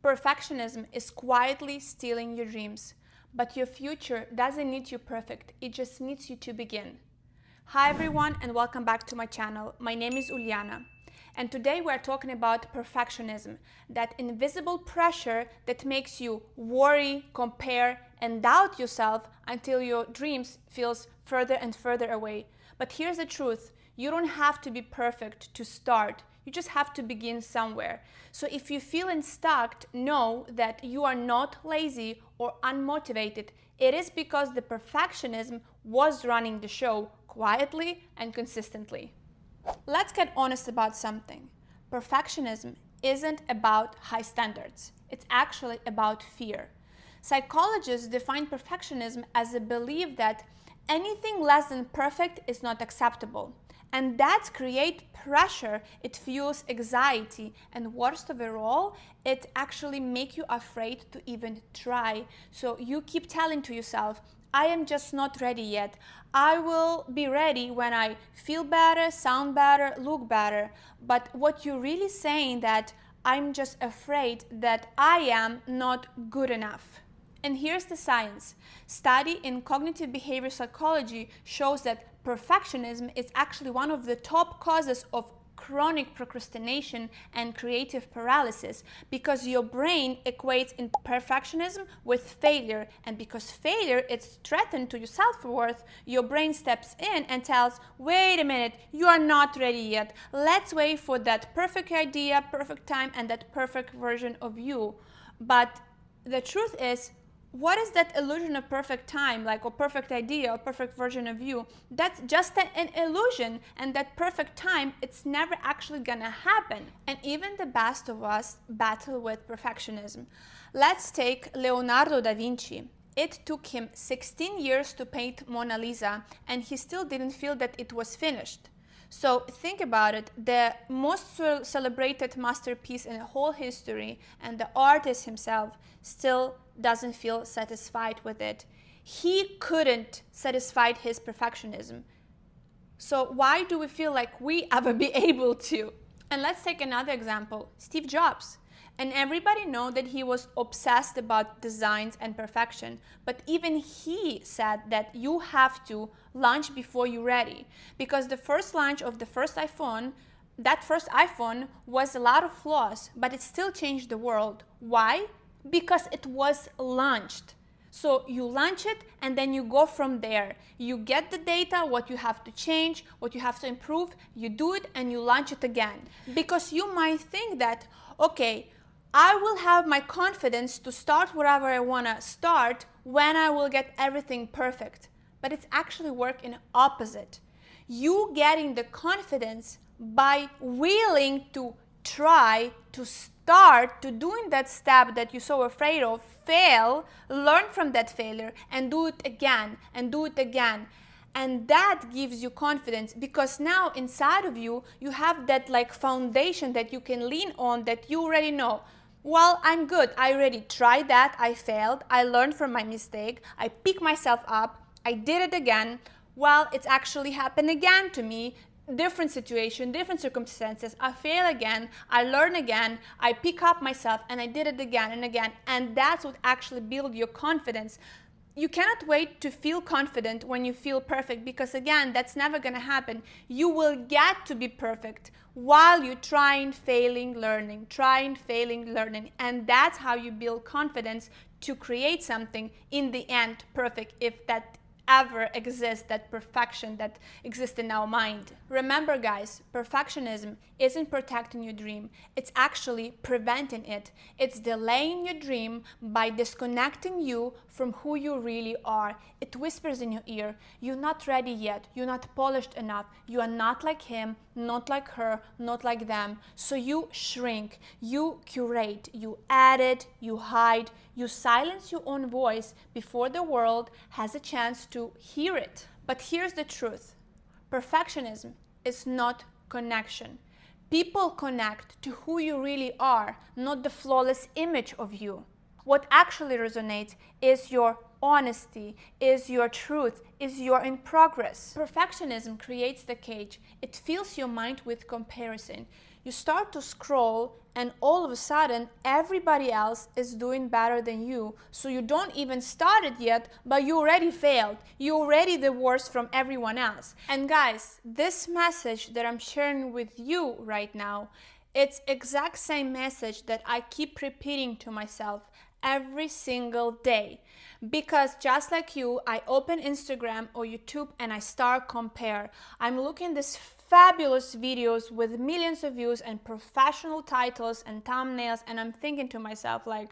Perfectionism is quietly stealing your dreams, but your future doesn't need you perfect, it just needs you to begin. Hi everyone and welcome back to my channel. My name is Uliana and today we're talking about perfectionism, that invisible pressure that makes you worry, compare and doubt yourself until your dreams feels further and further away. But here's the truth, you don't have to be perfect to start. You just have to begin somewhere. So if you feel stuck, know that you are not lazy or unmotivated. It is because the perfectionism was running the show quietly and consistently. Let's get honest about something. Perfectionism isn't about high standards. It's actually about fear. Psychologists define perfectionism as a belief that anything less than perfect is not acceptable. And that creates pressure, it fuels anxiety, and worst of all, it actually makes you afraid to even try. So you keep telling to yourself, I am just not ready yet. I will be ready when I feel better, sound better, look better. But what you're really saying that I'm just afraid that I am not good enough. And here's the science. Study in cognitive behavior psychology shows that perfectionism is actually one of the top causes of chronic procrastination and creative paralysis because your brain equates perfectionism with failure, and because failure is threatened to your self-worth, your brain steps in and tells, wait a minute, you are not ready yet. Let's wait for that perfect idea, perfect time, and that perfect version of you. But the truth is, what is that illusion of perfect time, or perfect idea or perfect version of you? That's just an illusion, and that perfect time, it's never actually gonna happen. And even the best of us battle with perfectionism. Let's take Leonardo da Vinci. It took him 16 years to paint Mona Lisa, and he still didn't feel that it was finished. So think about it, the most celebrated masterpiece in whole history, and the artist himself still doesn't feel satisfied with it. He couldn't satisfy his perfectionism. So why do we feel like we ever be able to? And let's take another example, Steve Jobs. And everybody know that he was obsessed about designs and perfection, but even he said that you have to launch before you're ready, because the first launch of the first iPhone, that first iPhone was a lot of flaws, but it still changed the world. Why? Because it was launched. So you launch it and then you go from there. You get the data, what you have to change, what you have to improve, you do it and you launch it again. Because you might think that, okay, I will have my confidence to start wherever I want to start when I will get everything perfect. But it's actually working opposite. You getting the confidence by willing to try to start to doing that step that you're so afraid of, fail, learn from that failure and do it again and do it again. And that gives you confidence because now inside of you, you have that foundation that you can lean on, that you already know. Well, I'm good. I already tried that. I failed. I learned from my mistake. I picked myself up. I did it again. Well, it's actually happened again to me. Different situation, different circumstances. I fail again. I learn again. I pick up myself and I did it again and again. And that's what actually builds your confidence. You cannot wait to feel confident when you feel perfect, because again, that's never going to happen. You will get to be perfect while you're trying, failing, learning, and that's how you build confidence to create something in the end perfect, if that ever exists, that perfection that exists in our mind. Remember guys, perfectionism isn't protecting your dream, it's actually preventing it. It's delaying your dream by disconnecting you from who you really are. It whispers in your ear, you're not ready yet, you're not polished enough, you are not like him, not like her, not like them. So you shrink, you curate, you edit, you hide, you silence your own voice before the world has a chance to hear it. But here's the truth. Perfectionism is not connection. People connect to who you really are, not the flawless image of you. What actually resonates is your honesty, is your truth, is your in progress. Perfectionism creates the cage. It fills your mind with comparison. You start to scroll and all of a sudden everybody else is doing better than you. So you don't even start it yet, but you already failed. You're already the worst from everyone else. And guys, this message that I'm sharing with you right now, it's exact same message that I keep repeating to myself every single day. Because just like you, I open Instagram or YouTube and I start compare. I'm looking these fabulous videos with millions of views and professional titles and thumbnails, and I'm thinking to myself like,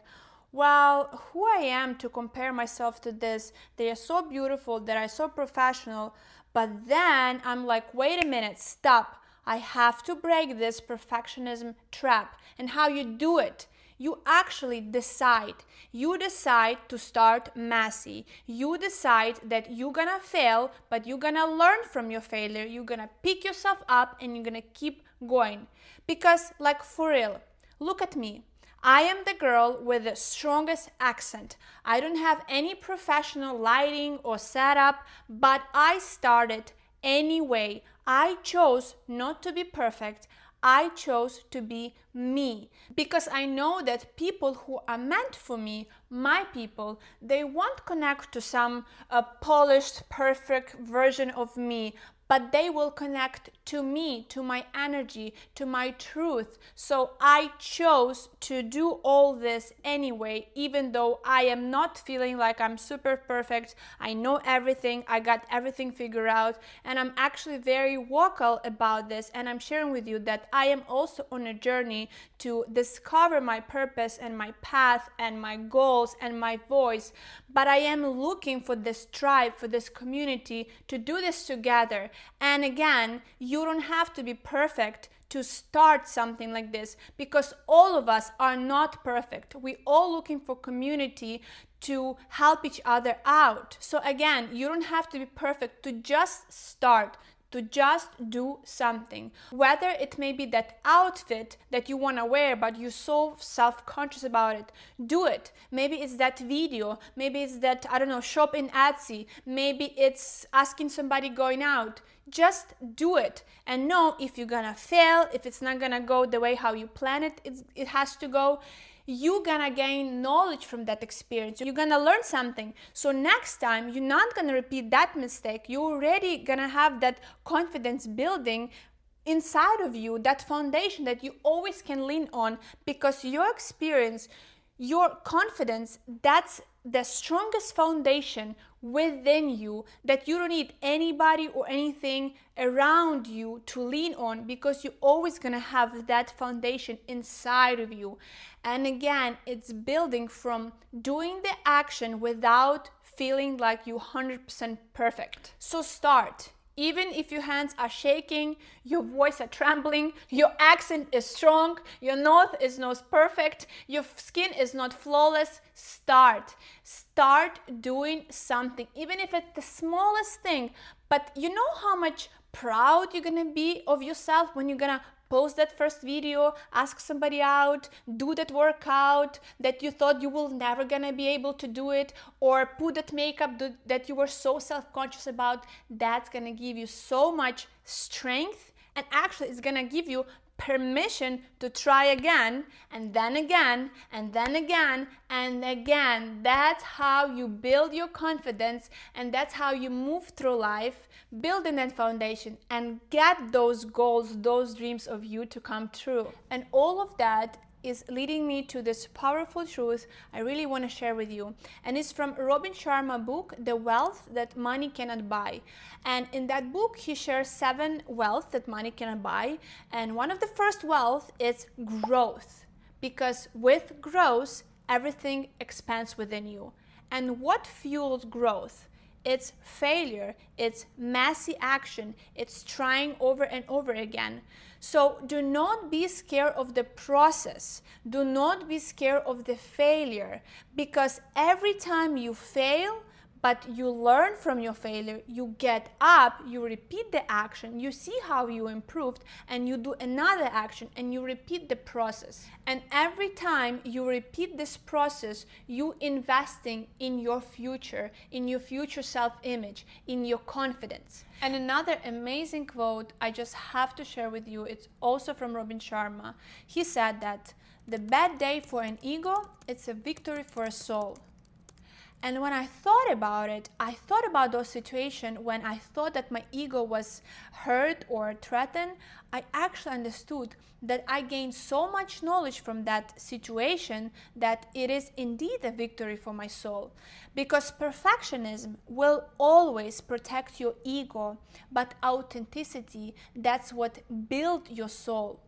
well, who I am to compare myself to this? They are so beautiful, they are so professional. But then I'm like, wait a minute, stop. I have to break this perfectionism trap. And how you do it? You actually decide. You decide to start messy. You decide that you're gonna fail, but you're gonna learn from your failure. You're gonna pick yourself up and you're gonna keep going. Because, like, for real, look at me. I am the girl with the strongest accent. I don't have any professional lighting or setup, but I started anyway. I chose not to be perfect. I chose to be me because I know that people who are meant for me, my people, they won't connect to some polished, perfect version of me, but they will connect to me, to my energy, to my truth. So I chose to do all this anyway, even though I am not feeling like I'm super perfect. I know everything, I got everything figured out, and I'm actually very vocal about this, and I'm sharing with you that I am also on a journey to discover my purpose and my path and my goals and my voice. But I am looking for this tribe, for this community to do this together. And again, you don't have to be perfect to start something like this, because all of us are not perfect. We all looking for community to help each other out. So again, you don't have to be perfect to just start, to just do something. Whether it may be that outfit that you want to wear but you're so self-conscious about it, do it. Maybe it's that video, maybe it's that, I don't know, shop in Etsy, maybe it's asking somebody going out. Just do it and know if you're gonna fail, if it's not gonna go the way how you plan it has to go. You're gonna gain knowledge from that experience. You're gonna learn something. So next time, you're not gonna repeat that mistake. You're already gonna have that confidence building inside of you, that foundation that you always can lean on, because your experience, your confidence, that's the strongest foundation within you, that you don't need anybody or anything around you to lean on, because you're always going to have that foundation inside of you. And again, it's building from doing the action without feeling like you're 100% perfect. So start. Even if your hands are shaking, your voice are trembling, your accent is strong, your nose is not perfect, your skin is not flawless, start. Start doing something, even if it's the smallest thing. But you know how much proud you're gonna be of yourself when you're gonna post that first video, ask somebody out, do that workout that you thought you will never gonna be able to do it, or put that makeup that you were so self-conscious about. That's gonna give you so much strength, and actually it's gonna give you permission to try again, and then again, and then again, and again. That's how you build your confidence, and that's how you move through life, building that foundation and get those goals, those dreams of you to come true. And all of that is leading me to this powerful truth I really want to share with you. And it's from Robin Sharma's book, The Wealth That Money Cannot Buy. And in that book, he shares 7 wealth that money cannot buy. And one of the first wealth is growth. Because with growth, everything expands within you. And what fuels growth? It's failure, it's messy action, it's trying over and over again. So do not be scared of the process. Do not be scared of the failure, because every time you fail, But you learn from your failure, you get up, you repeat the action, you see how you improved, and you do another action, and you repeat the process. And every time you repeat this process, you investing in your future self-image, in your confidence. And another amazing quote I just have to share with you, it's also from Robin Sharma. He said that the bad day for an ego, it's a victory for a soul. And when I thought about it, I thought about those situations when I thought that my ego was hurt or threatened. I actually understood that I gained so much knowledge from that situation that it is indeed a victory for my soul. Because perfectionism will always protect your ego, but authenticity, that's what builds your soul.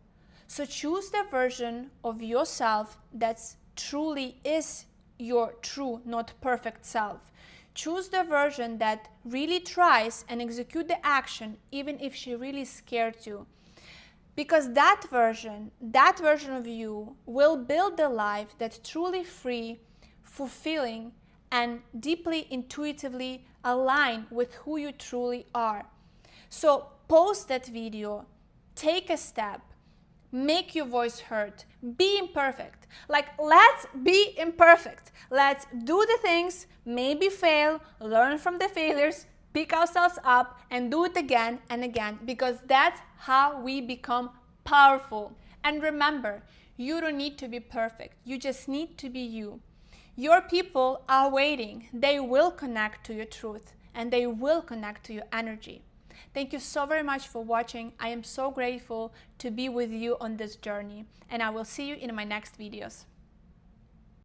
So choose the version of yourself that truly is your true, not perfect self. Choose the version that really tries and execute the action even if she really scared you. Because that version of you will build the life that's truly free, fulfilling, and deeply intuitively aligned with who you truly are. So pause that video, take a step, make your voice heard, be imperfect. Like, let's be imperfect. Let's do the things, maybe fail, learn from the failures, pick ourselves up and do it again and again, because that's how we become powerful. And remember, you don't need to be perfect. You just need to be you. Your people are waiting. They will connect to your truth and they will connect to your energy. Thank you so very much for watching. I am so grateful to be with you on this journey, and I will see you in my next videos.